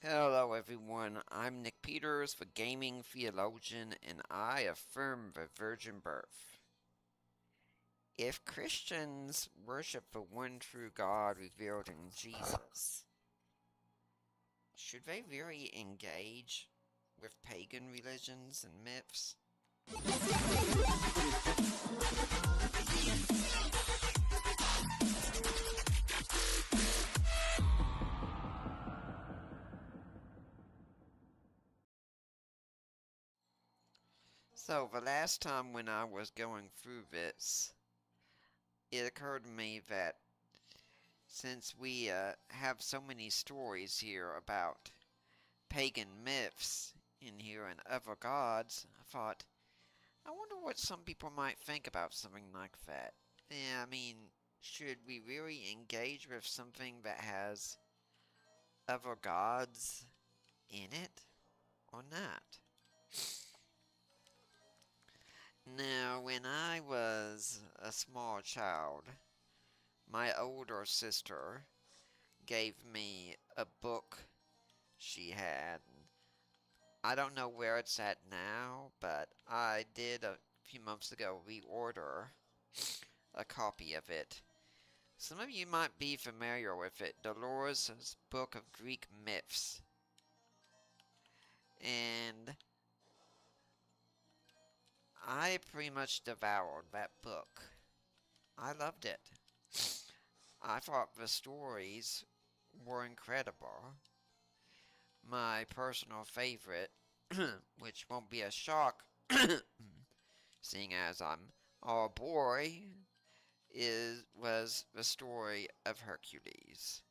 Hello everyone, I'm Nick Peters, the gaming theologian, and I affirm the virgin birth. If Christians worship the one true God revealed in Jesus, should they really engage with pagan religions and myths? So, the last time when I was going through this, it occurred to me that since we have so many stories here about pagan myths in here and other gods, I thought, I wonder what some people might think about something like that. Yeah, I mean, should we really engage with something that has other gods in it or not? Now, when I was a small child, my older sister gave me a book she had. I don't know where it's at now, but I did a few months ago reorder a copy of it. Some of you might be familiar with it, Dolores' Book of Greek Myths. And I pretty much devoured that book. I loved it. I thought the stories were incredible. My personal favorite, which won't be a shock, seeing as I'm all boy, was the story of Hercules.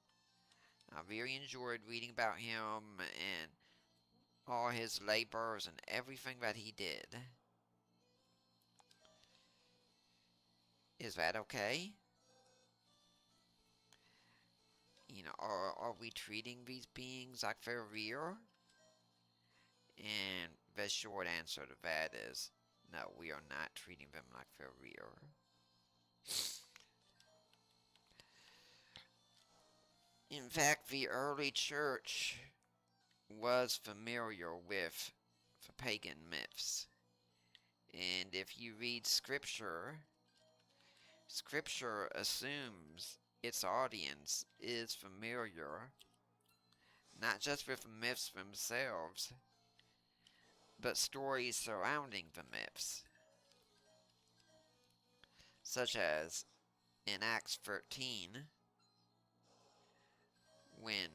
I really enjoyed reading about him and all his labors and everything that he did. Is that okay? Are we treating these beings like they're real? And the short answer to that is, no, we are not treating them like they're real. In fact, the early church was familiar with the pagan myths. And if you read Scripture, Scripture assumes its audience is familiar not just with the myths themselves, but stories surrounding the myths, such as in Acts 13, when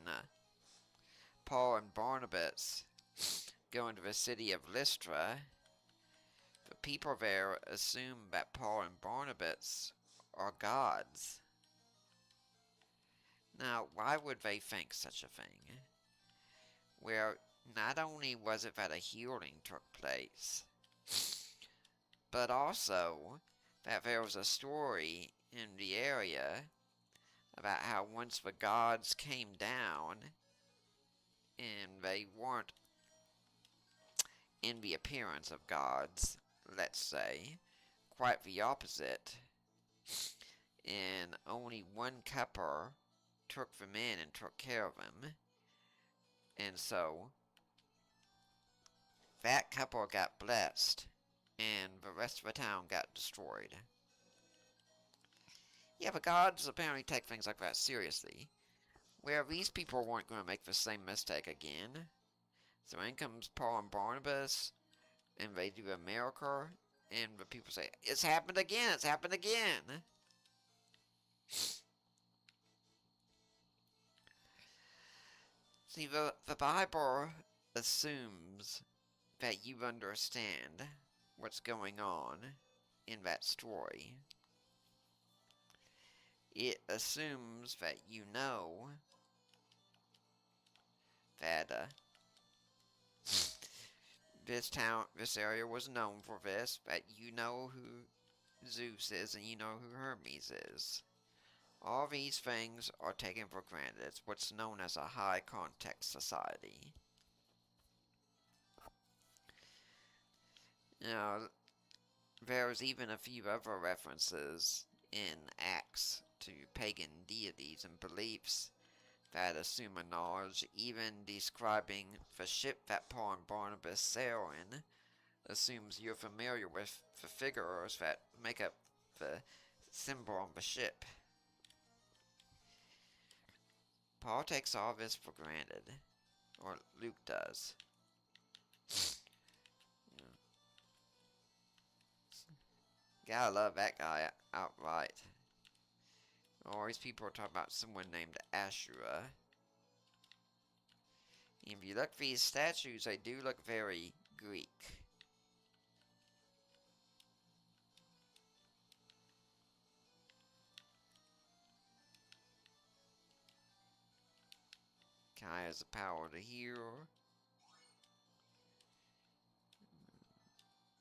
Paul and Barnabas go into the city of Lystra. The people there assume that Paul and Barnabas are gods. Now, why would they think such a thing? Where not only was it that a healing took place, but also that there was a story in the area about how once the gods came down, and they weren't in the appearance of gods, let's say, quite the opposite, and only one couple took them in and took care of them, and so that couple got blessed, and the rest of the town got destroyed. Yeah, the gods apparently take things like that seriously, where these people weren't going to make the same mistake again. So in comes Paul and Barnabas, and they do a miracle, and the people say, it's happened again, it's happened again. See, the Bible assumes that you understand what's going on in that story. It assumes that you know that this area was known for this, that you know who Zeus is and you know who Hermes is. All these things are taken for granted. It's what's known as a high context society. Now, there's even a few other references in Acts to pagan deities and beliefs that assume a knowledge, even describing the ship that Paul and Barnabas sail in, assumes you're familiar with the figures that make up the symbol on the ship. Paul takes all this for granted, or Luke does. Gotta love that guy outright. All these people are talking about someone named Ashura. If you look at these statues, they do look very Greek. Kai has the power to heal.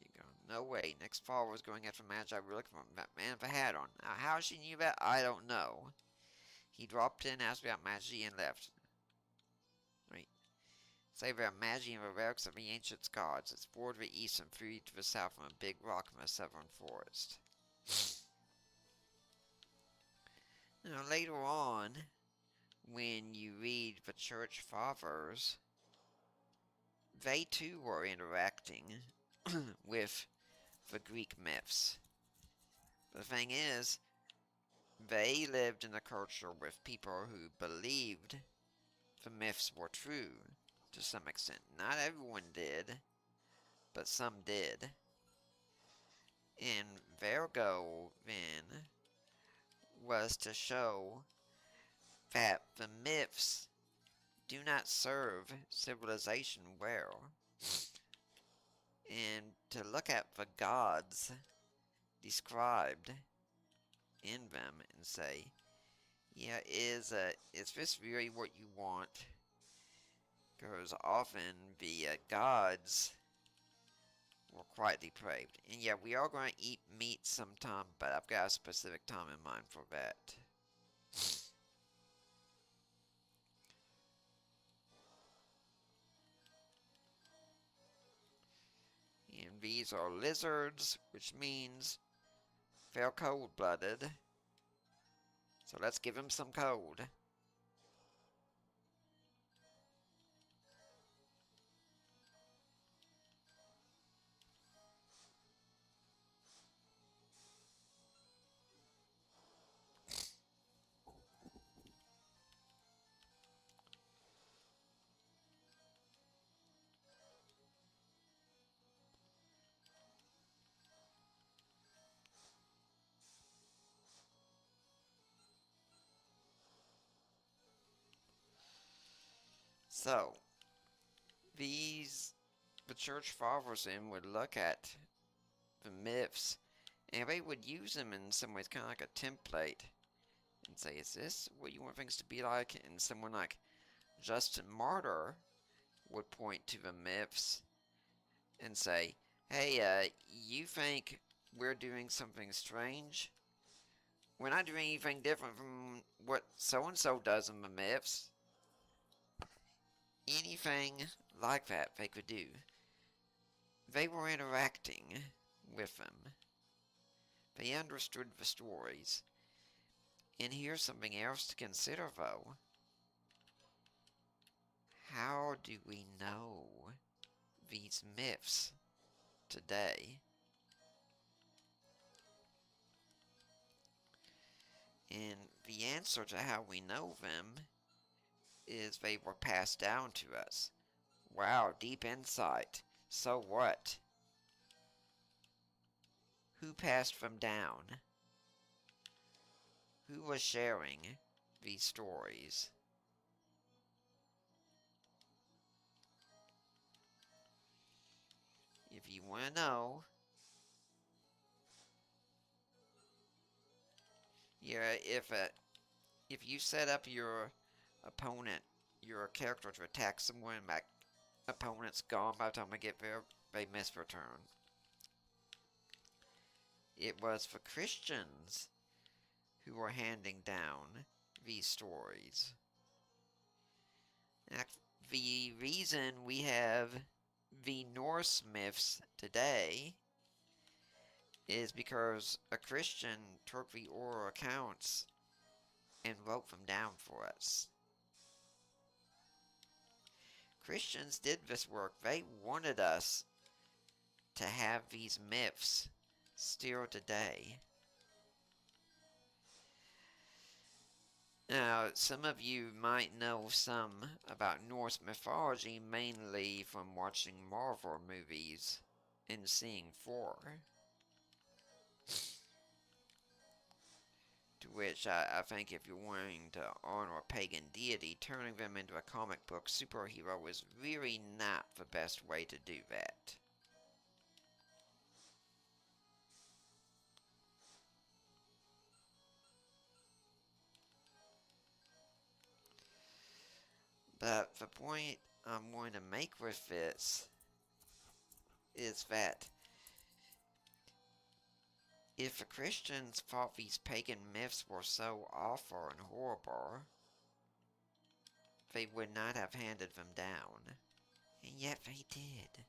You go, no way. Next fall was going after Magi. We're looking for that man with a hat on. Now, how she knew that, I don't know. He dropped in, asked about Magi, and left. Right. Say there are Magi and the relics of the ancient gods. It's 4 to the east and 3 to the south from a big rock in the southern forest. Now, later on, when you read the church fathers, they too were interacting with the Greek myths. The thing is, they lived in a culture with people who believed the myths were true to some extent. Not everyone did, but some did. And their goal then was to show that the myths do not serve civilization well, and to look at the gods described in them and say, yeah, is this really what you want? Because often the gods were quite depraved. And yeah, we are going to eat meat sometime, but I've got a specific time in mind for that. And these are lizards, which means they're cold-blooded. So let's give them some cold. So, the church fathers then would look at the myths, and they would use them in some ways, kind of like a template, and say, is this what you want things to be like? And someone like Justin Martyr would point to the myths and say, hey, you think we're doing something strange? We're not doing anything different from what so-and-so does in the myths. Anything like that they could do. They were interacting with them. They understood the stories. And here's something else to consider, though. How do we know these myths today? And the answer to how we know them is they were passed down to us. Wow, deep insight. So what? Who passed them down? Who was sharing these stories? If you want to know, yeah, if you set up your opponent, your character to attack someone, my opponent's gone by the time I get there, they miss their turn. It was for Christians who were handing down these stories. Now, the reason we have the Norse myths today is because a Christian took the oral accounts and wrote them down for us. Christians did this work. They wanted us to have these myths still today. Now, some of you might know some about Norse mythology, mainly from watching Marvel movies and seeing Thor. To which I think if you're wanting to honor a pagan deity, turning them into a comic book superhero is really not the best way to do that. But the point I'm going to make with this is that if the Christians thought these pagan myths were so awful and horrible, they would not have handed them down. And yet they did.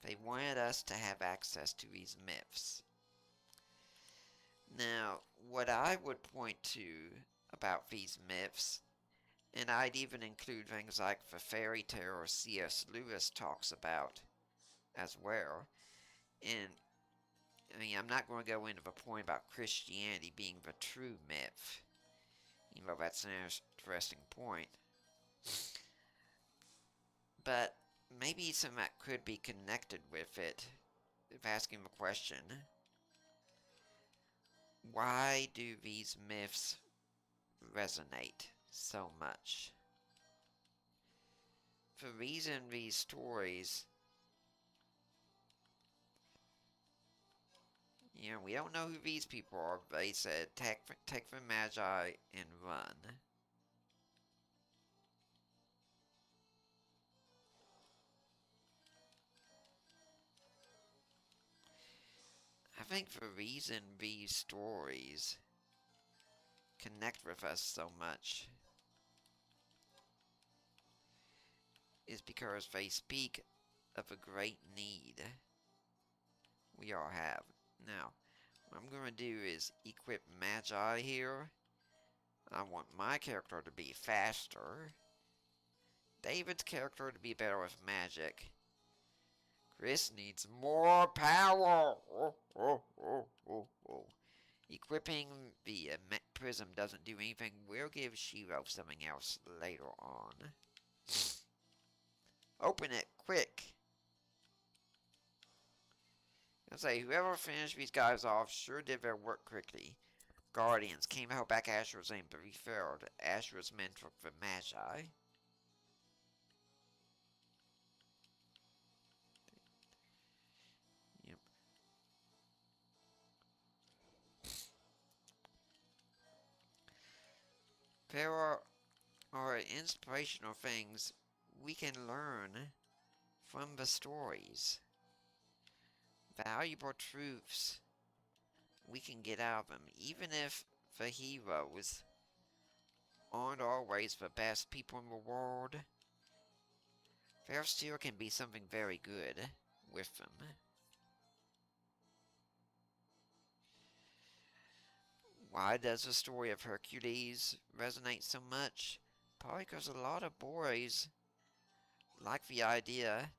They wanted us to have access to these myths. Now, what I would point to about these myths, and I'd even include things like the fairy tale C.S. Lewis talks about as well, and I mean, I'm not going to go into the point about Christianity being the true myth, even though that's an interesting point. But maybe some that could be connected with it, if asking the question, why do these myths resonate so much? The reason these stories, we don't know who these people are. They said, take the Magi and run. I think the reason these stories connect with us so much is because they speak of a great need we all have. Now, what I'm going to do is equip Magi here. I want my character to be faster. David's character to be better with magic. Chris needs more power. Equipping the prism doesn't do anything. We'll give Shiro something else later on. Open it, quick. I say, whoever finished these guys off sure did their work quickly. Guardians came to help back Ashura's aim, but we failed. Ashura's men took the Magi. Yep. There are inspirational things we can learn from the stories. Valuable truths we can get out of them, even if the heroes aren't always the best people in the world. There still can be something very good with them. Why does the story of Hercules resonate so much? Probably because a lot of boys like the idea.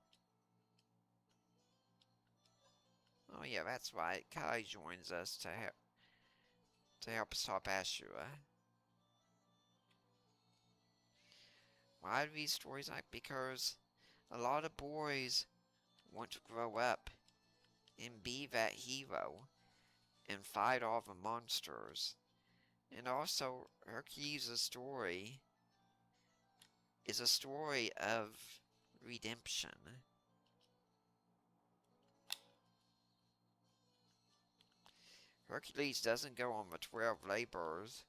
Oh yeah, that's right. Kai joins us to help stop Ashura. Why do these stories like? Because a lot of boys want to grow up and be that hero and fight all the monsters. And also, Hercules' story is a story of redemption. Hercules doesn't go on the 12 labors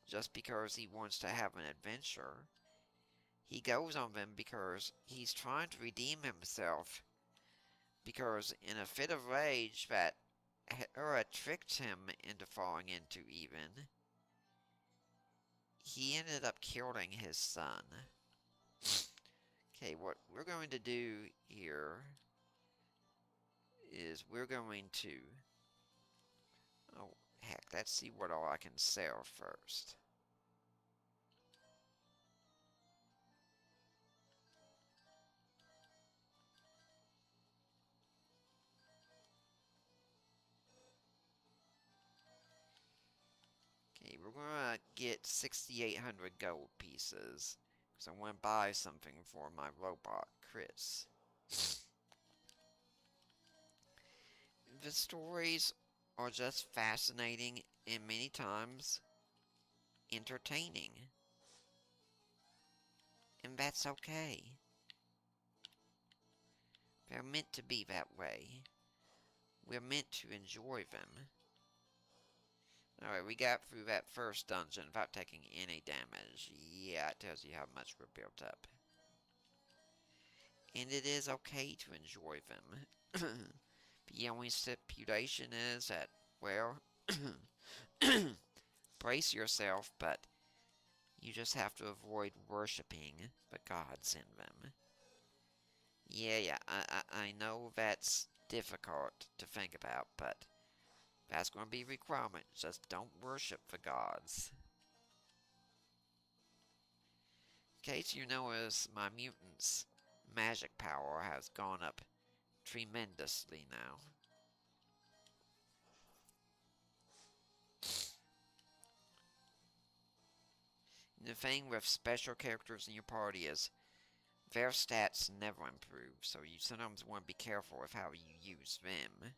just because he wants to have an adventure. He goes on them because he's trying to redeem himself. Because in a fit of rage that Hera tricked him into falling into even, he ended up killing his son. Okay, what we're going to do here is we're going to... Oh, heck, let's see what all I can sell first. we're gonna get 6,800 gold pieces. Because I want to buy something for my robot, Chris. The stories are just fascinating and many times entertaining. And that's okay. They're meant to be that way. We're meant to enjoy them. Alright, we got through that first dungeon without taking any damage. Yeah, it tells you how much we're built up. And it is okay to enjoy them. The only stipulation is that, well, brace yourself, but you just have to avoid worshipping the gods in them. Yeah, I know that's difficult to think about, but that's going to be a requirement. Just don't worship the gods. In case you notice, my mutant's magic power has gone up tremendously now. And the thing with special characters in your party is their stats never improve, so you sometimes want to be careful with how you use them.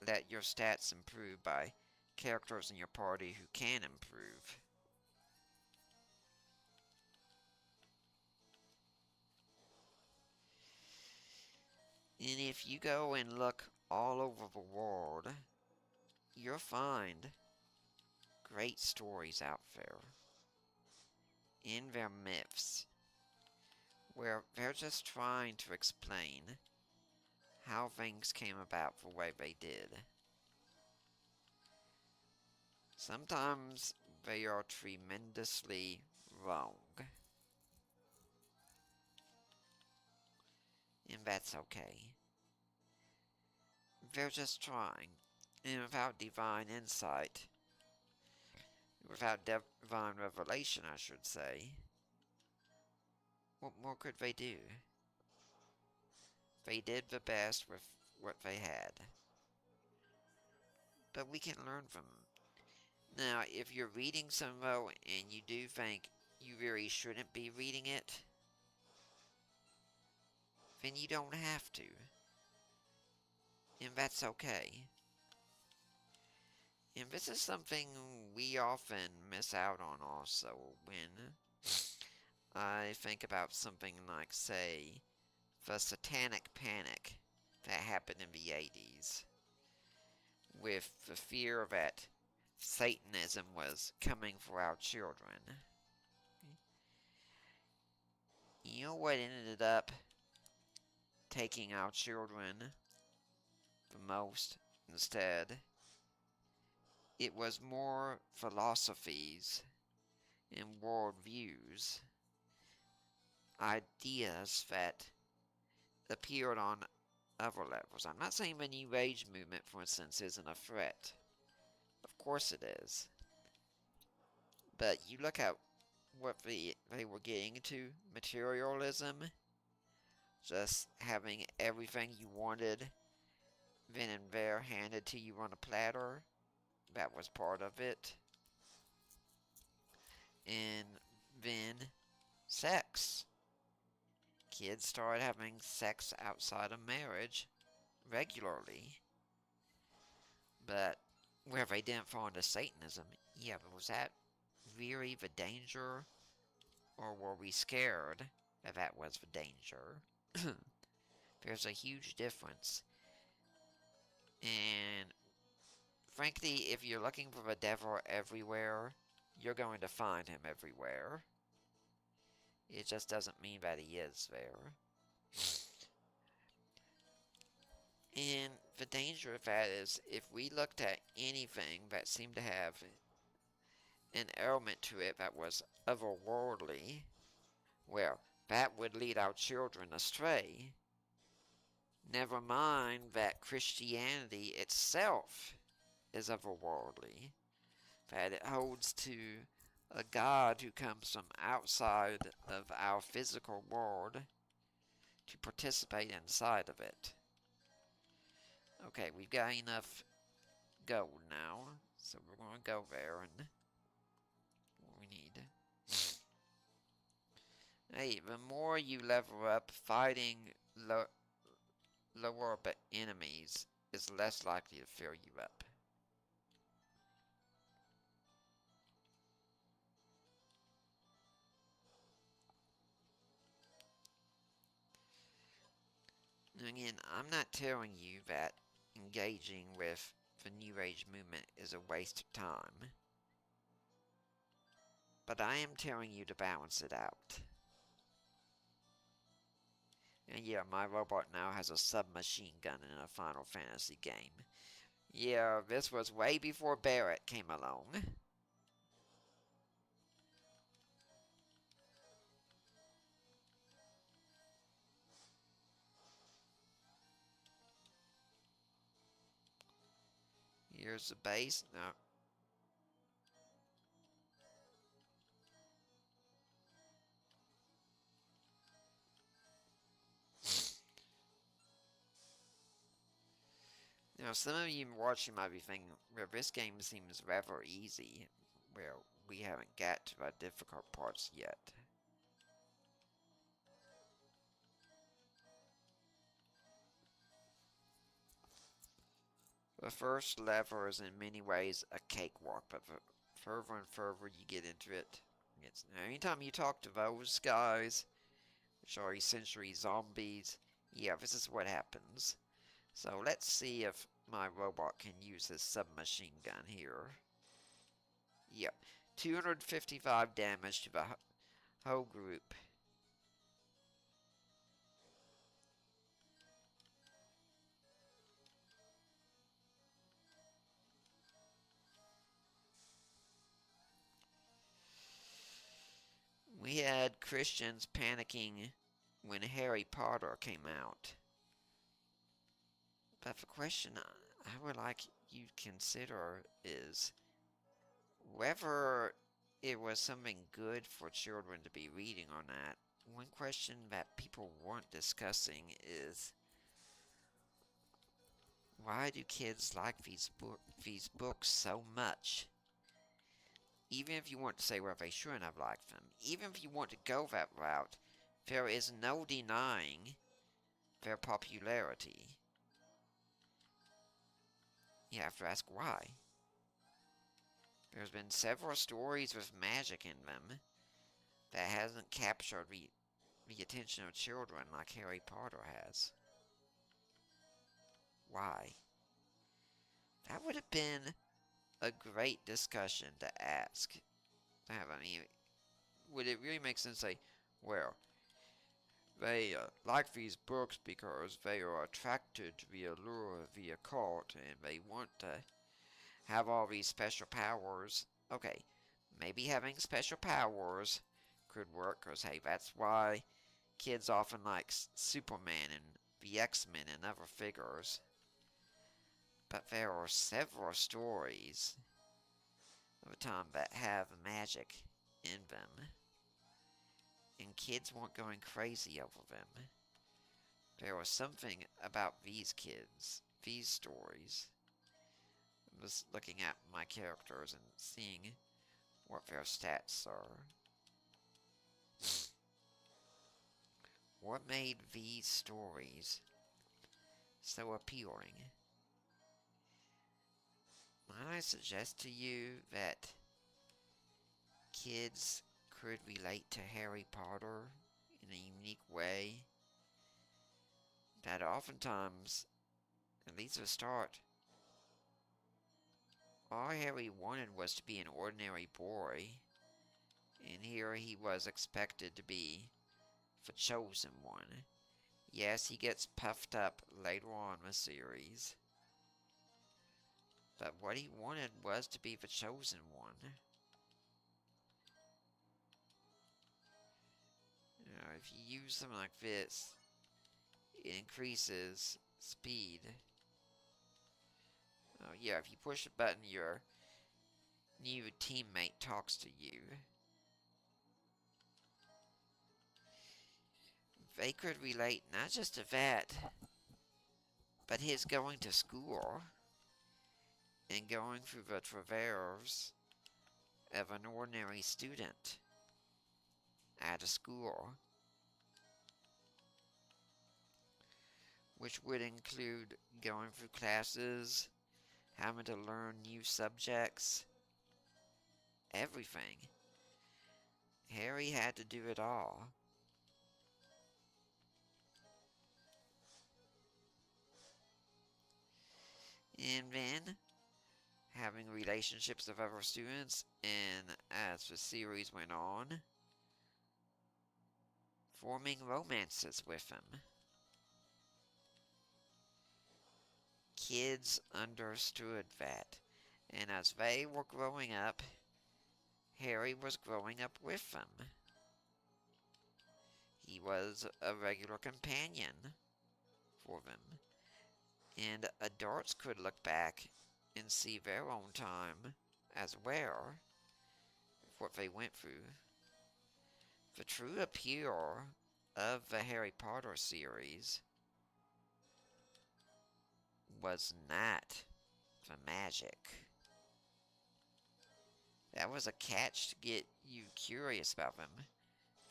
Let your stats improve by characters in your party who can improve. And if you go and look all over the world, you'll find great stories out there in their myths where they're just trying to explain how things came about the way they did. Sometimes they are tremendously wrong. And that's okay. They're just trying. And without divine insight, without divine revelation, I should say, what more could they do? They did the best with what they had. But we can learn from them. Now, if you're reading Sunrow and you do think you really shouldn't be reading it, then you don't have to. And that's okay. And this is something we often miss out on also when I think about something like, say, the Satanic Panic that happened in the 80s, with the fear that Satanism was coming for our children. You know what ended up taking our children the most instead? It was more philosophies and worldviews, ideas that appeared on other levels. I'm not saying the New Age movement, for instance, isn't a threat. Of course it is. But you look at what they were getting into, materialism, just having everything you wanted then and there handed to you on a platter. That was part of it. And then sex. Kids started having sex outside of marriage regularly. But where they didn't fall into Satanism, yeah, but was that really the danger? Or were we scared that that was the danger? There's a huge difference. And frankly, if you're looking for the devil everywhere, you're going to find him everywhere. It just doesn't mean that he is there. And the danger of that is, if we looked at anything that seemed to have an element to it that was otherworldly, well, that would lead our children astray. Never mind that Christianity itself is otherworldly, that it holds to a God who comes from outside of our physical world to participate inside of it. Okay, we've got enough gold now, So we're going to go there and what we need. Hey, the more you level up, fighting lower enemies is less likely to fill you up. Again, I'm not telling you that engaging with the New Age movement is a waste of time, but I am telling you to balance it out. And yeah, my robot now has a submachine gun in a Final Fantasy game. Yeah, this was way before Barrett came along. Here's the base. No. Now, some of you watching might be thinking, well, this game seems rather easy. Well, we haven't got to the difficult parts yet. The first level is in many ways a cakewalk, but the further and further you get into it, anytime you talk to those guys, which are essentially zombies, yeah, this is what happens. So let's see if my robot can use this submachine gun here. Yep, 255 damage to the whole group. We had Christians panicking when Harry Potter came out. But the question I would like you to consider is whether it was something good for children to be reading or not. One question that people weren't discussing is why do kids like these books so much? Even if you want to say, well, they shouldn't have liked them, even if you want to go that route, there is no denying their popularity. You have to ask why. There's been several stories with magic in them that hasn't captured the attention of children like Harry Potter has. Why? That would have been a great discussion to ask. I mean, would it really make sense to say, well, they like these books because they are attracted to the allure of the occult and they want to have all these special powers? Okay, maybe having special powers could work because, hey, that's why kids often like Superman and the X-Men and other figures. But there are several stories of a time that have magic in them, and kids weren't going crazy over them. There was something about these kids, these stories. I was looking at my characters and seeing what their stats are. What made these stories so appealing? Might I suggest to you that kids could relate to Harry Potter in a unique way that oftentimes, at least at the start, all Harry wanted was to be an ordinary boy, and here he was expected to be the chosen one. Yes, he gets puffed up later on in the series, but what he wanted was to be the chosen one. If you use something like this, it increases speed. Oh yeah, if you push a button, your new teammate talks to you. They could relate not just to that, but his going to school. and going through the travails of an ordinary student at a school, which would include going through classes, having to learn new subjects, everything. Harry had to do it all. And then, having relationships with other students, and as the series went on, forming romances with them. Kids understood that, and as they were growing up, Harry was growing up with them. He was a regular companion for them, and adults could look back and see their own time as well, what they went through. The true appeal of the Harry Potter series was not the magic. That was a catch to get you curious about them.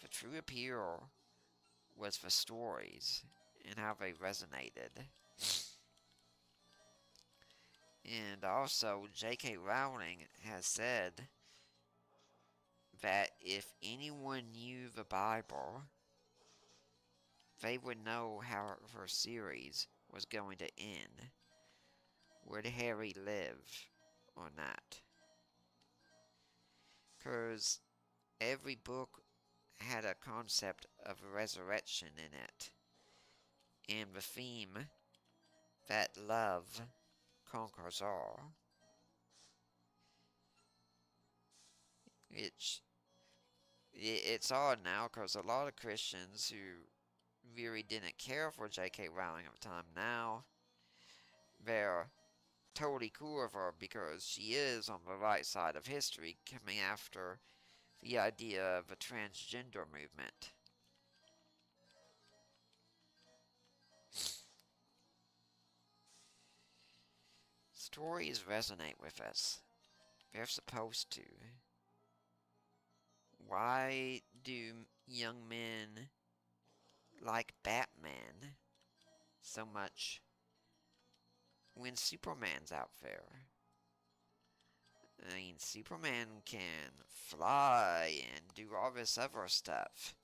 The true appeal was the stories and how they resonated. And also, J.K. Rowling has said that if anyone knew the Bible, they would know how her series was going to end. Would Harry live or not? Because every book had a concept of resurrection in it, and the theme that love conquers all. It's odd now because a lot of Christians who really didn't care for J.K. Rowling at the time now, they're totally cool with her because she is on the right side of history, coming after the idea of a transgender movement. Stories resonate with us. They're supposed to. Why do young men like Batman so much when Superman's out there? I mean, Superman can fly and do all this other stuff.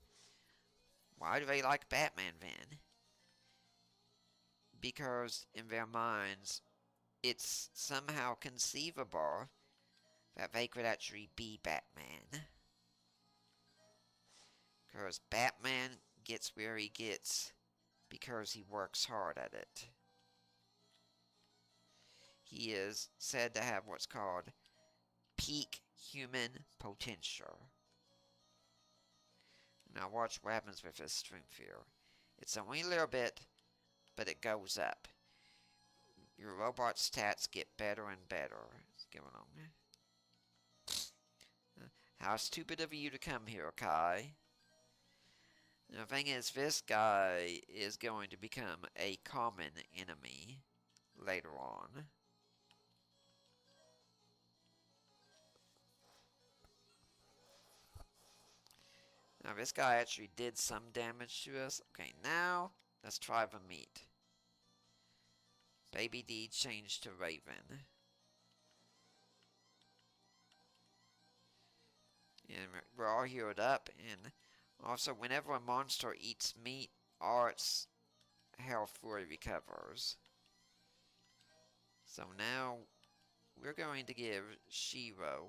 Why do they like Batman then? Because in their minds, it's somehow conceivable that they could actually be Batman. Because Batman gets where he gets because he works hard at it. He is said to have what's called peak human potential. Now watch what happens with his strength here. It's only a little bit, but it goes up. Your robot stats get better and better. What's going on? How stupid of you to come here, Kai. The thing is, this guy is going to become a common enemy later on. Now, this guy actually did some damage to us. Okay, now, let's try the meat. Baby D changed to Raven. And we're all healed up, and also, whenever a monster eats meat, all its health fully recovers. So now, we're going to give Shiro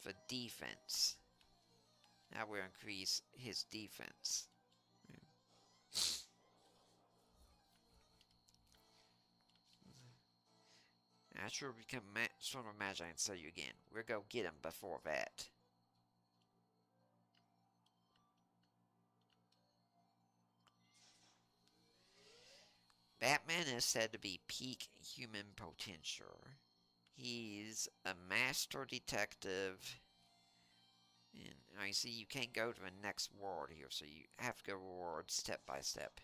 the defense. Now we'll increase his defense. After we become Storm of Magi and sell you again, we'll go get him before that. Batman is said to be peak human potential. He's a master detective. And I see you can't go to the next world here, so you have to go forward step by step.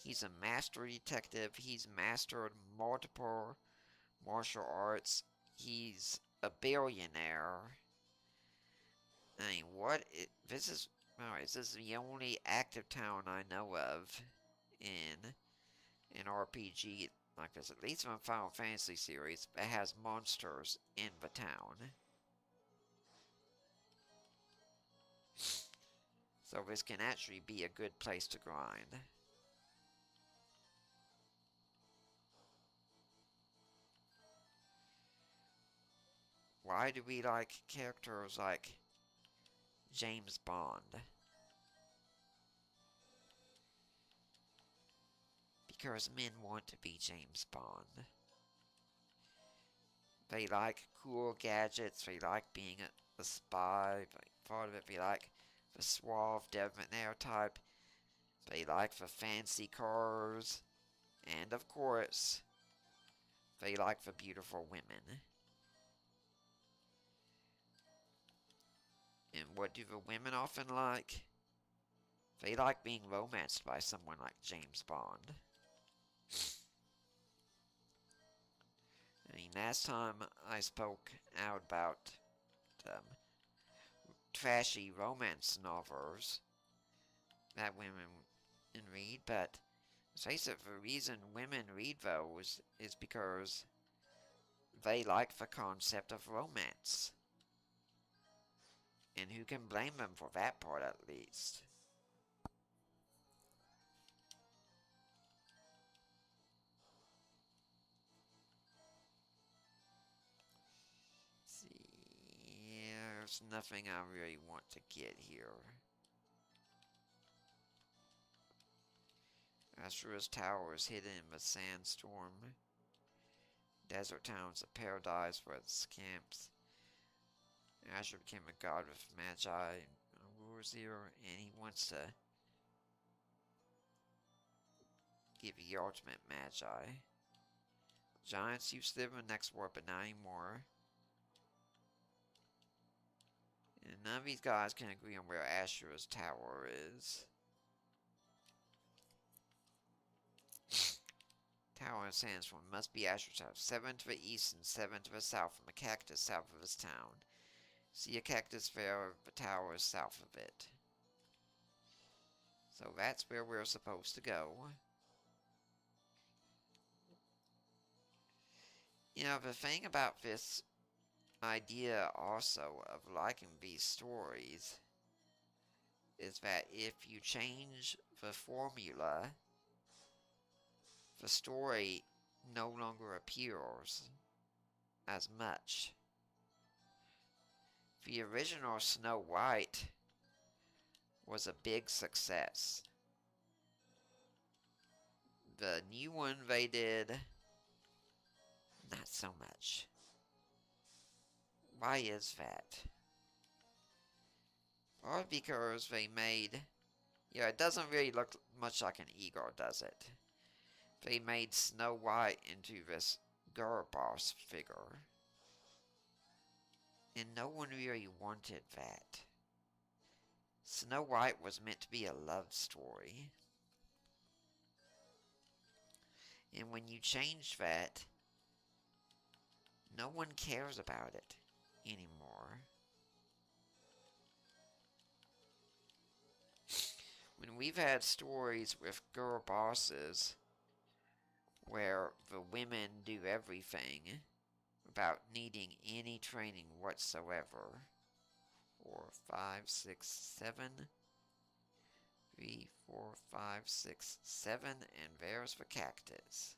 He's a master detective. He's mastered multiple martial arts. He's a billionaire. I mean, this is, alright, this is the only active town I know of in an RPG like this, at least from a Final Fantasy series, that has monsters in the town. So this can actually be a good place to grind. Why do we like characters like James Bond? Because men want to be James Bond. They like cool gadgets, they like being a spy, part of it, they like the suave, debonair type, they like the fancy cars, and of course, they like the beautiful women. And what do the women often like? They like being romanced by someone like James Bond. I mean, last time I spoke out about trashy romance novels that women read, but let's face it, the reason women read those is because they like the concept of romance. And who can blame them for that part, at least? Let's see, there's nothing I really want to get here. Ashura's tower is hidden in the sandstorm. Desert town's a paradise for its camps. Ashura became a god with magi and rulers here, and he wants to give you the ultimate magi. Giants used to live in the next world, but not anymore. And none of these guys can agree on where Ashura's tower is. Tower in sandstorm must be Ashura's tower. 7 to the east and 7 to the south from a cactus south of this town. See a cactus there, the tower is south of it. So that's where we're supposed to go. You know, the thing about this idea also of liking these stories is that if you change the formula, the story no longer appears as much. The original Snow White was a big success. The new one they did, not so much. Why is that? Or because they made, yeah, it doesn't really look much like an eagle, does it? They made Snow White into this girl boss figure. And no one really wanted that. Snow White was meant to be a love story. And when you change that, no one cares about it anymore. When we've had stories with girl bosses where the women do everything without needing any training whatsoever. 4, 5, 6, 7. 3, 4, 5, 6, 7, and there's the cactus.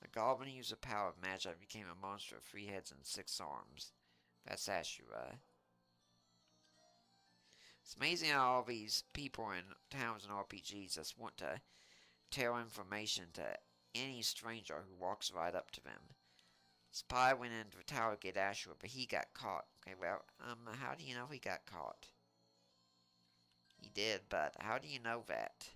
The goblin used the power of magic and became a monster with 3 heads and 6 arms. That's Ashura. It's amazing how all these people in towns and RPGs just want to tell information to any stranger who walks right up to them. Spy went into the tower to get Ashura, but he got caught. Okay, well, how do you know he got caught? He did, but how do you know that?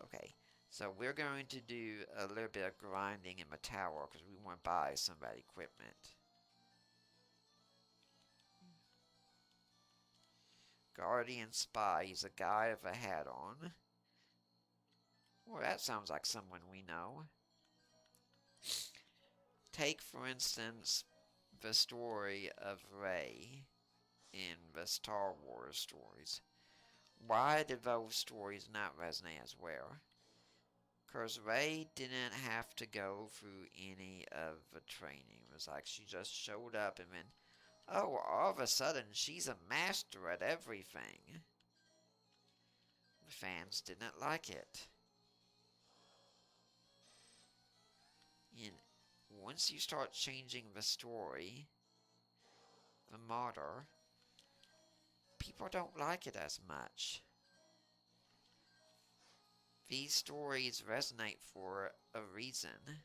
Okay, so we're going to do a little bit of grinding in the tower because we want to buy some of that equipment. Guardian spy. He's a guy with a hat on. Well, that sounds like someone we know. Take, for instance, the story of Rey in the Star Wars stories. Why did those stories not resonate as well? Because Rey didn't have to go through any of the training. It was like she just showed up and then, oh, all of a sudden she's a master at everything. The fans didn't like it. And once you start changing the story, the model, people don't like it as much. These stories resonate for a reason.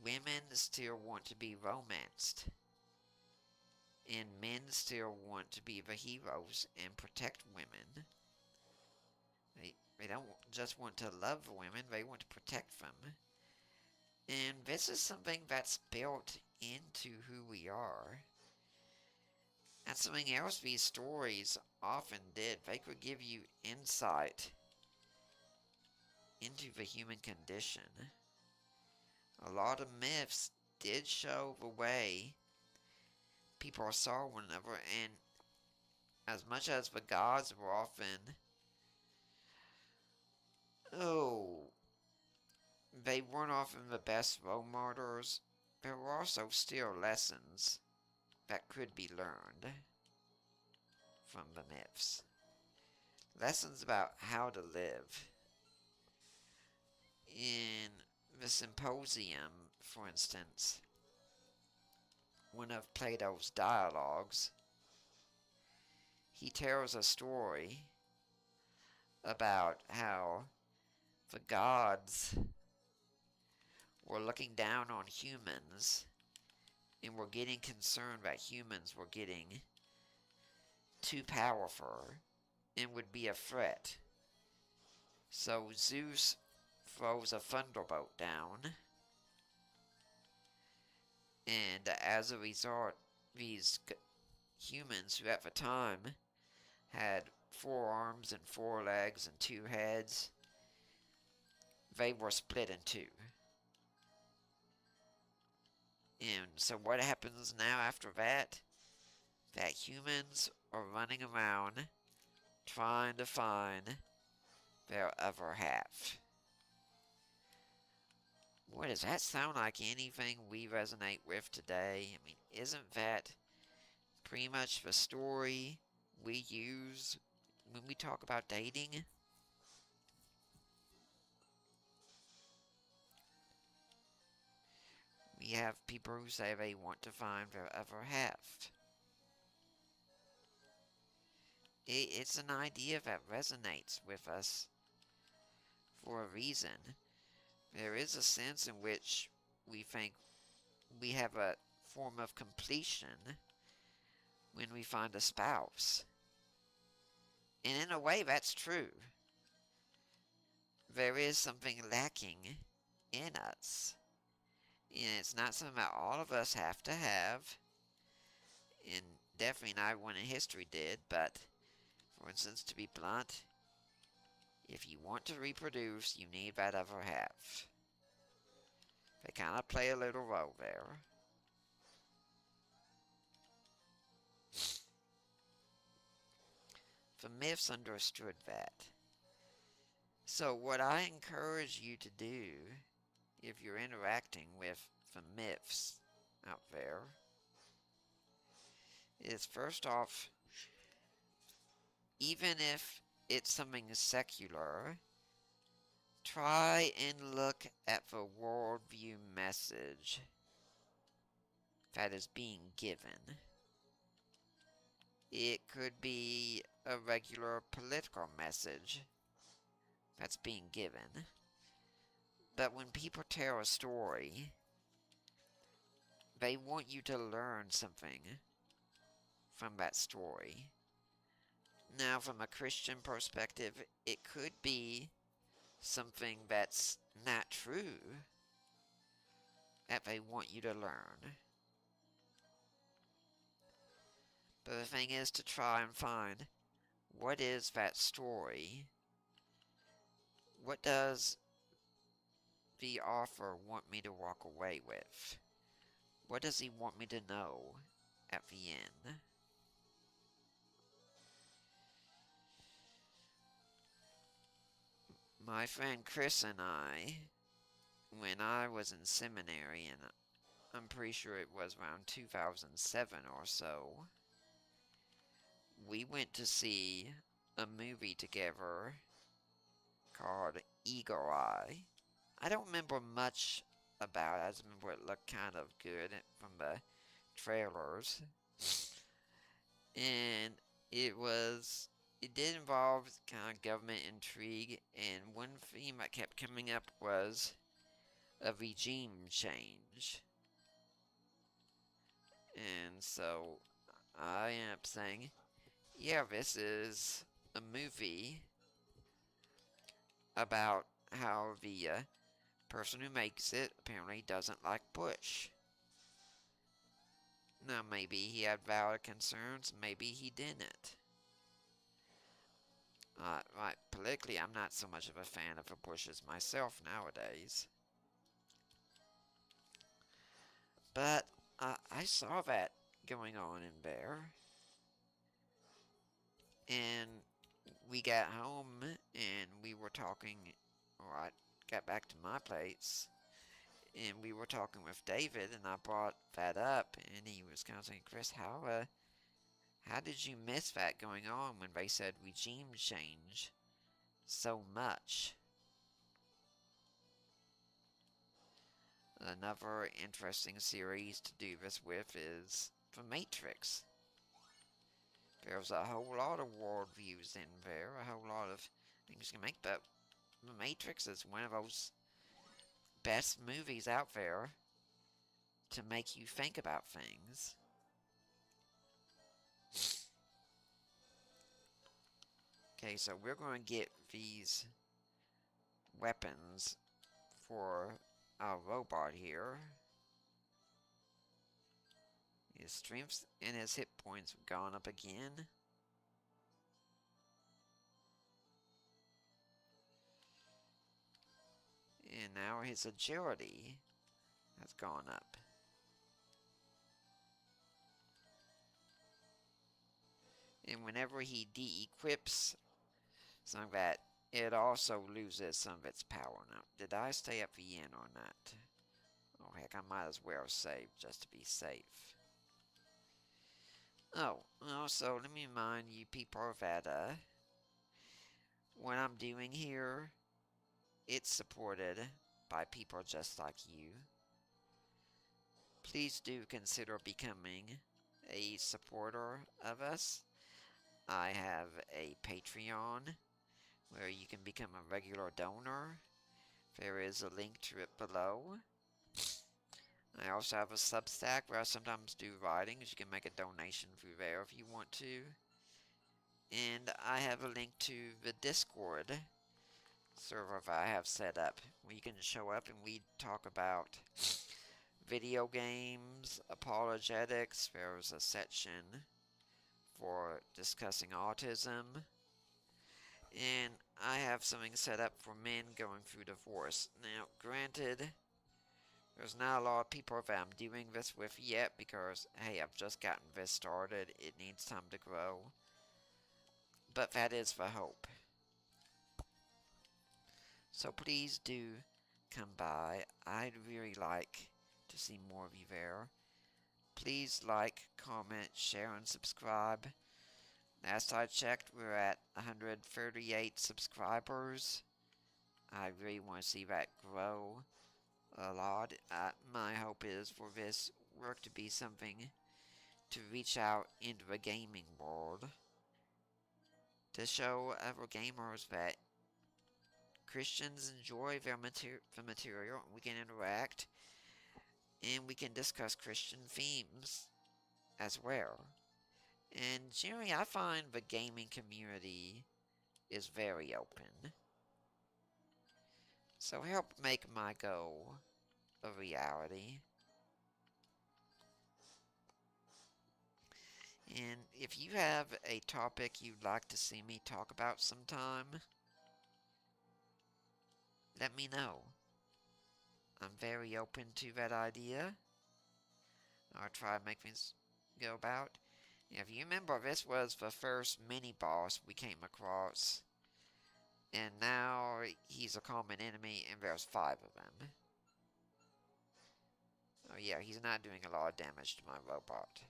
Women still want to be romanced. And men still want to be the heroes and protect women. They don't just want to love women, they want to protect them. And this is something that's built into who we are. That's something else these stories often did. They could give you insight into the human condition. A lot of myths did show the way people saw one another, and as much as the gods were often, they weren't often the best role models, there were also still lessons that could be learned from the myths. Lessons about how to live. In the Symposium, for instance, one of Plato's dialogues, he tells a story about how the gods were looking down on humans and were getting concerned that humans were getting too powerful and would be a threat. So Zeus throws a thunderbolt down, and as a result, these humans who at the time had 4 arms and 4 legs and 2 heads, they were split in 2. And so what happens now after that? That humans are running around trying to find their other half. What does that sound like anything we resonate with today? I mean, isn't that pretty much the story we use when we talk about dating? We have people who say they want to find their other half. It's an idea that resonates with us for a reason. There is a sense in which we think we have a form of completion when we find a spouse. And in a way, that's true. There is something lacking in us. And it's not something that all of us have to have. And definitely not everyone in history did, but for instance, to be blunt, if you want to reproduce, you need that other half. They kind of play a little role there. The myths understood that. So what I encourage you to do, if you're interacting with the myths out there, is first off, even if it's something secular, try and look at the worldview message that is being given. It could be a regular political message that's being given. But when people tell a story, they want you to learn something from that story. Now, from a Christian perspective, it could be something that's not true that they want you to learn. But the thing is to try and find what is that story? What does the author want me to walk away with? What does he want me to know at the end? My friend Chris and I, when I was in seminary, and I'm pretty sure it was around 2007 or so, we went to see a movie together called Eagle Eye. I don't remember much about it. I just remember it looked kind of good from the trailers. And it did involve kind of government intrigue, and one theme that kept coming up was a regime change. And so I ended up saying, yeah, this is a movie about how the person who makes it apparently doesn't like Bush. Now, maybe he had valid concerns, maybe he didn't. Right, politically, I'm not so much of a fan of the Bushes myself nowadays. But I saw that going on in there. And we got home and we were talking, or I got back to my place, and we were talking with David, and I brought that up, and he was kind of saying, Chris, how did you miss that going on when they said regime change so much? Another interesting series to do this with is The Matrix. There's a whole lot of worldviews in there, a whole lot of things you can make, but The Matrix is one of those best movies out there to make you think about things. Okay, so we're going to get these weapons for our robot here. His strength and his hit points have gone up again. And now his agility has gone up. And whenever he de-equips some of that, it also loses some of its power. Now, did I stay at the end or not? Oh heck, I might as well save just to be safe. Oh, also let me remind you people that what I'm doing here, it's supported by people just like you. Please do consider becoming a supporter of us. I have a Patreon where you can become a regular donor. There is a link to it below. I also have a Substack where I sometimes do writings. You can make a donation through there if you want to. And I have a link to the Discord server that I have set up, where you can show up and we talk about video games, apologetics. There's a section for discussing autism. And I have something set up for men going through divorce. Now, granted, there's not a lot of people that I'm doing this with yet because, hey, I've just gotten this started. It needs time to grow. But that is the hope. So please do come by. I'd really like to see more of you there. Please like, comment, share, and subscribe. Last I checked, we're at 138 subscribers. I really want to see that grow a lot. My hope is for this work to be something to reach out into the gaming world, to show other gamers that Christians enjoy the material, and we can interact, and we can discuss Christian themes as well. And generally, I find the gaming community is very open. So help make my goal a reality. And if you have a topic you'd like to see me talk about sometime, let me know. I'm very open to that idea. I'll try to make things go about. If you remember, this was the first mini-boss we came across. And now he's a common enemy and there's 5 of them. Oh yeah, he's not doing a lot of damage to my robot.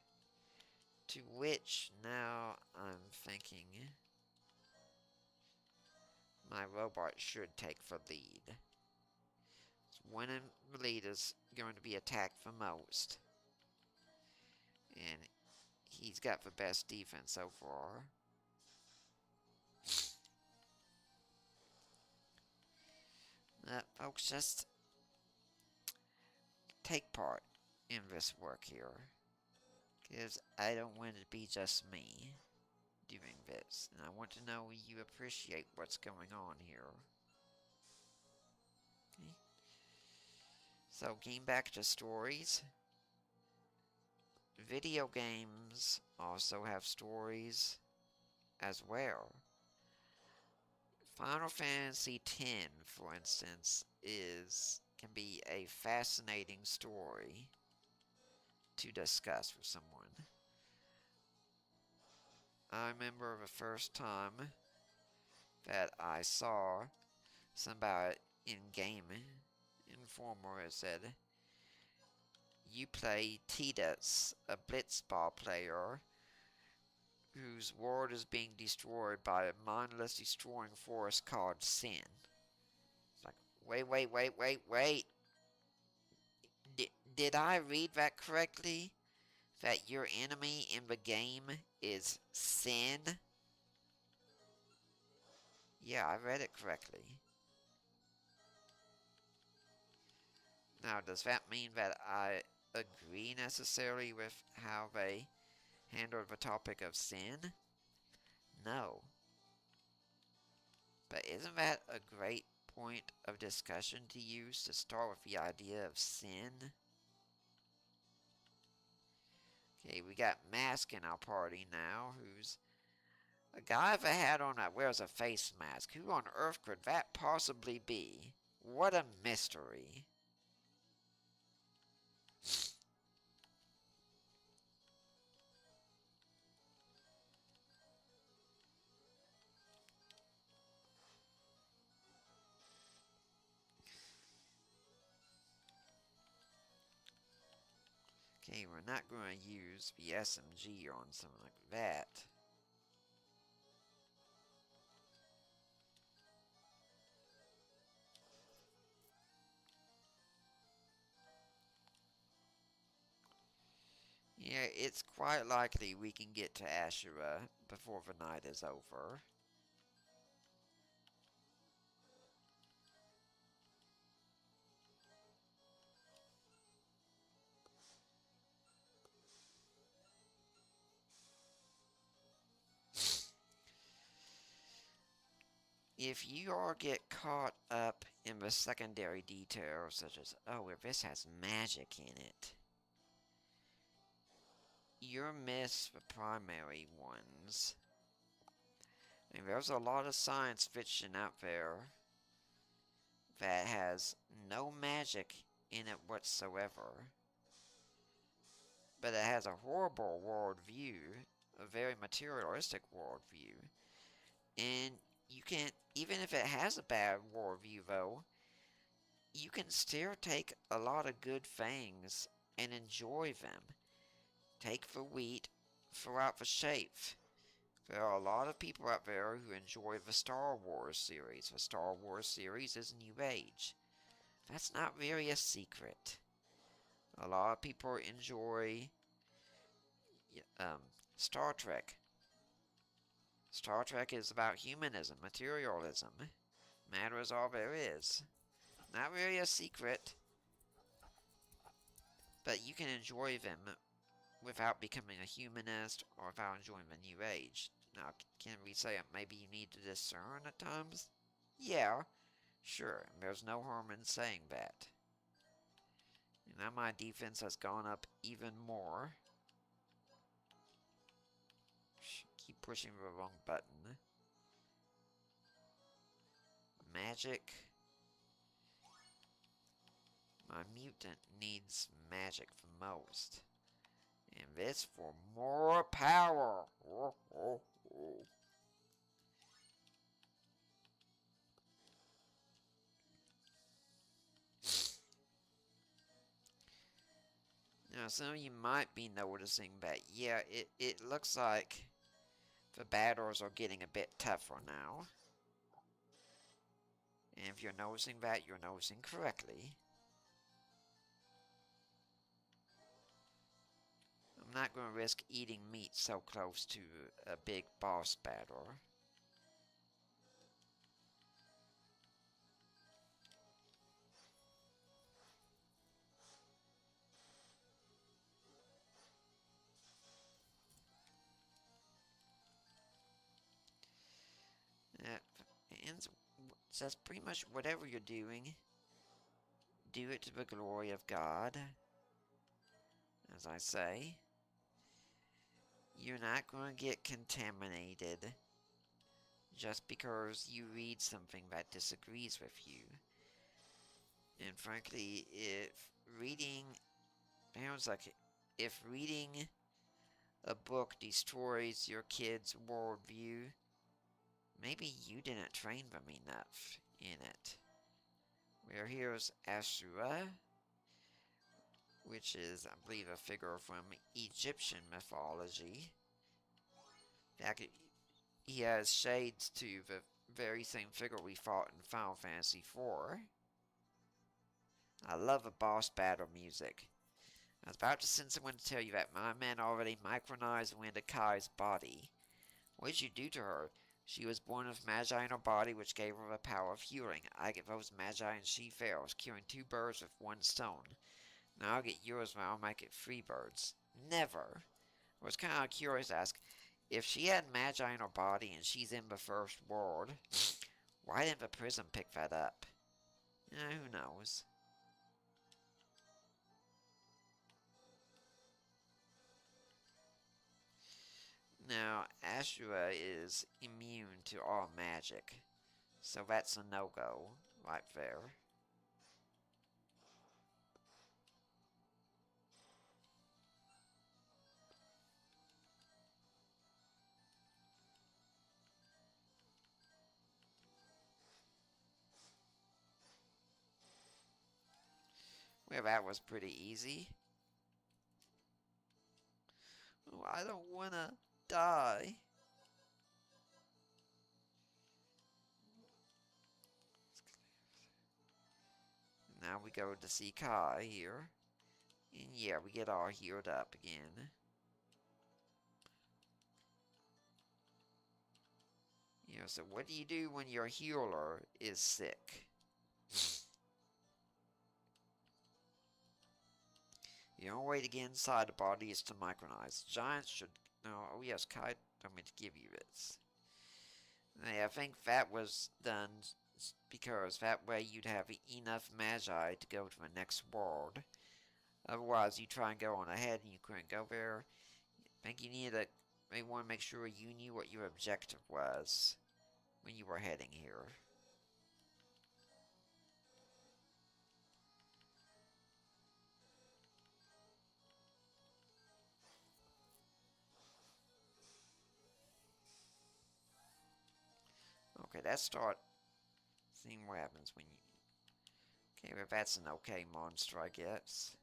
To which, now I'm thinking, my robot should take the lead. So when the lead is going to be attacked the most. And he's got the best defense so far. Folks, just take part in this work here. Because I don't want it to be just me doing this. And I want to know you appreciate what's going on here. Okay. So, getting back to stories. Video games also have stories as well. Final Fantasy X, for instance, can be a fascinating story to discuss with someone. I remember the first time that I saw somebody in-game informer that said, you play Tidus, a blitzball player whose world is being destroyed by a mindless destroying force called Sin. It's like, wait. Did I read that correctly? That your enemy in the game is Sin? Yeah, I read it correctly. Now, does that mean that I agree necessarily with how they handled the topic of sin? No. But isn't that a great point of discussion to use to start with the idea of sin? Okay, we got Mask in our party now, who's a guy that wears a face mask. Who on earth could that possibly be? What a mystery. Okay, we're not going to use the SMG on something like that. Yeah, it's quite likely we can get to Ashura before the night is over. If you all get caught up in the secondary details, such as, oh, if this has magic in it, you'll miss the primary ones. I mean, there's a lot of science fiction out there that has no magic in it whatsoever, but it has a horrible worldview, a very materialistic worldview, and you can't, even if it has a bad worldview though, you can still take a lot of good things and enjoy them. Take the wheat, throw out the chaff. There are a lot of people out there who enjoy the Star Wars series. The Star Wars series is New Age. That's not really a secret. A lot of people enjoy Star Trek. Star Trek is about humanism, materialism. Matter is all there is. Not really a secret, but you can enjoy them without becoming a humanist or without enjoying the New Age. Now, can we say maybe you need to discern at times? Yeah, sure, there's no harm in saying that. And now my defense has gone up even more. keep pushing the wrong button. Magic. My mutant needs magic the most. And this for more power. Oh, oh, oh. Now, some of you might be noticing that, yeah, it looks like the battles are getting a bit tougher now. And if you're noticing that, you're noticing correctly. I'm not going to risk eating meat so close to a big boss battle. And says pretty much whatever you're doing, do it to the glory of God. As I say, you're not going to get contaminated just because you read something that disagrees with you. And frankly, if reading a book destroys your kid's worldview, maybe you didn't train them enough in it. Where here's Ashura, which is, I believe, a figure from Egyptian mythology. In fact, he has shades to the very same figure we fought in Final Fantasy IV. I love the boss battle music. I was about to send someone to tell you that my man already micronized Wanda Kai's body. What did you do to her? She was born with magi in her body, which gave her the power of healing. I get those magi and she fails, killing 2 birds with 1 stone. Now I'll get yours when I'll make it 3 birds. Never. I was kind of curious to ask, if she had magi in her body and she's in the first world, why didn't the prism pick that up? Who knows? Now, Ashura is immune to all magic, so that's a no-go right there. Well, that was pretty easy. Oh, I don't want to die. Now we go to see Kai here. And yeah, we get all healed up again. So what do you do when your healer is sick? The only way to get inside the body is to micronize. Giants should... No, oh yes, Kai told me to give you this. Yeah, I think that was done because that way you'd have enough magi to go to the next world. Otherwise, you try and go on ahead and you couldn't go there. I think you may want to make sure you knew what your objective was when you were heading here. Okay, let's start seeing what happens when you... Okay, well that's an okay monster, I guess.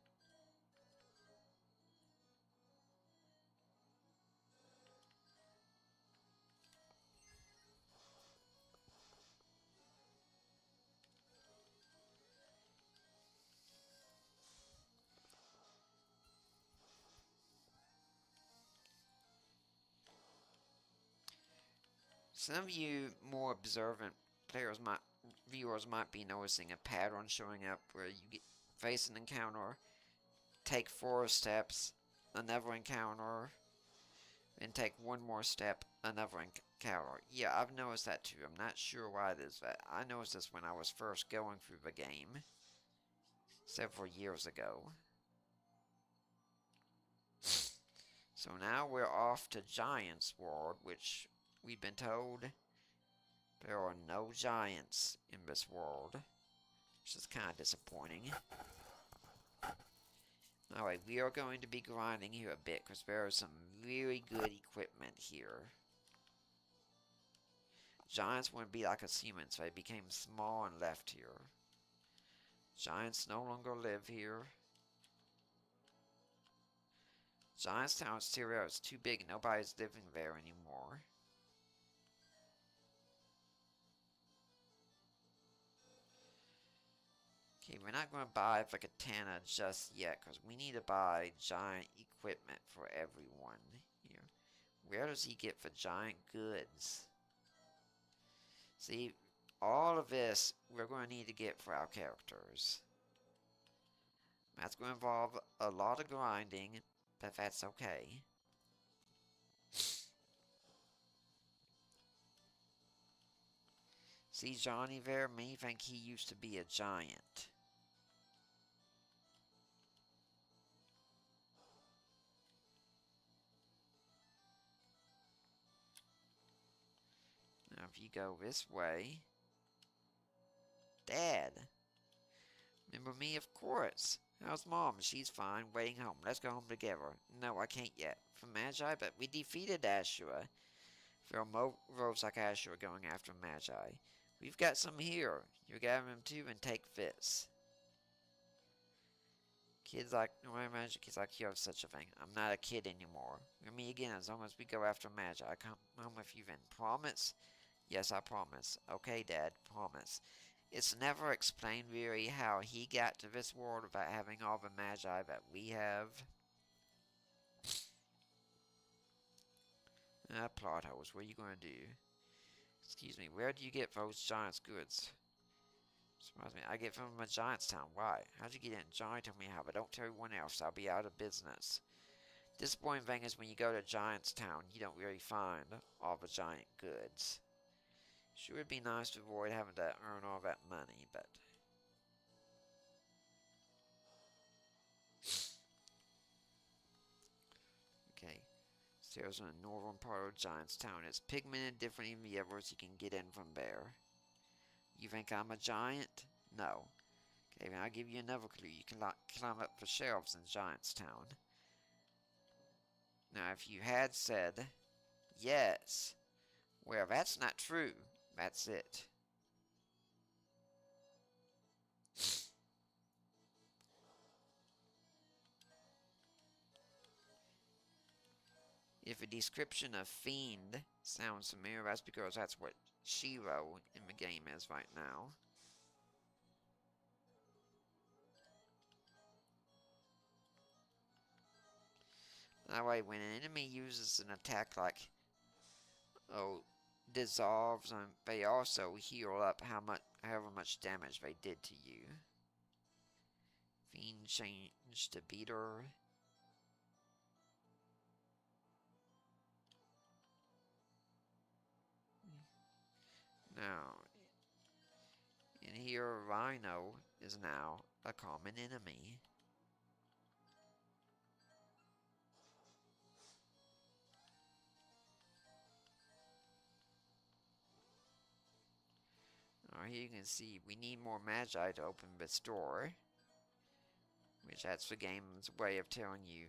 Some of you more observant viewers might be noticing a pattern showing up where you face an encounter, take 4 steps, another encounter, then take 1 more step, another encounter. Yeah, I've noticed that too. I'm not sure why it is that. I noticed this when I was first going through the game several years ago. So now we're off to Giants World, which we've been told there are no giants in this world, which is kind of disappointing. Alright, we are going to be grinding here a bit because there is some really good equipment here. Giants wouldn't be like us humans, so they became small and left here. Giants no longer live here. Giants Town Stereo is too big, nobody's living there anymore. Okay, we're not going to buy the katana just yet, because we need to buy giant equipment for everyone here. Where does he get the giant goods? See, all of this we're going to need to get for our characters. That's going to involve a lot of grinding, but that's okay. See Johnny there? Me think he used to be a giant. Now if you go this way... Dad! Remember me? Of course! How's Mom? She's fine, waiting home. Let's go home together. No, I can't yet. For Magi, but we defeated Ashura. There are more rogues like Ashura going after Magi. We've got some here. You gather them too and take this. Kids like, no, I imagine kids like you have such a thing. I'm not a kid anymore. We'll meet again as long as we go after Magi. I come home with you then. Promise? Yes, I promise. Okay, Dad, promise. It's never explained really how he got to this world without having all the Magi that we have. Plot holes, what are you going to do? Excuse me, where do you get those giants' goods? Surprise me, I get from a giant's town. Why? How'd you get in? Johnny told me how, but don't tell anyone else. I'll be out of business. Disappointing thing is when you go to Giant's Town, you don't really find all the giant goods. Sure would be nice to avoid having to earn all that money, but... Okay. Stairs in the northern part of Giant's Town. It's pigmented different in the others. You can get in from there. You think I'm a giant? No. Okay, then I'll give you another clue. You can climb up the shelves in Giant's Town. Now, if you had said yes, well, that's not true. That's it. If a description of fiend sounds familiar, that's because that's what Shiro in the game is right now. That way, when an enemy uses an attack like, dissolves, and they also heal up however much damage they did to you. Fiend change to beater. Now, in here, Rhino is now a common enemy. Here you can see we need more Magi to open this door. Which that's the game's way of telling you,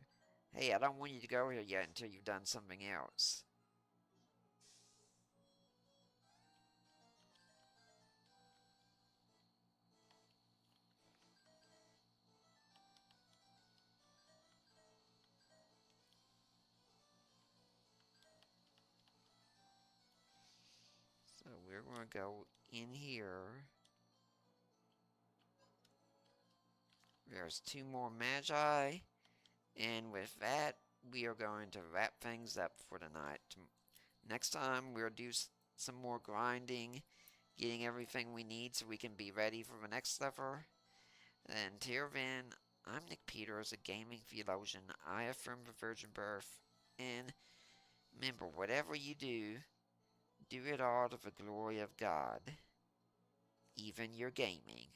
hey, I don't want you to go here yet until you've done something else. So we're going to go in here. There's 2 more Magi. And with that, we are going to wrap things up for tonight. Next time, we'll do some more grinding, getting everything we need so we can be ready for the next level. Until then, I'm Nick Peters, a gaming theologian. I affirm the virgin birth. And remember, whatever you do it all to the glory of God, even your gaming.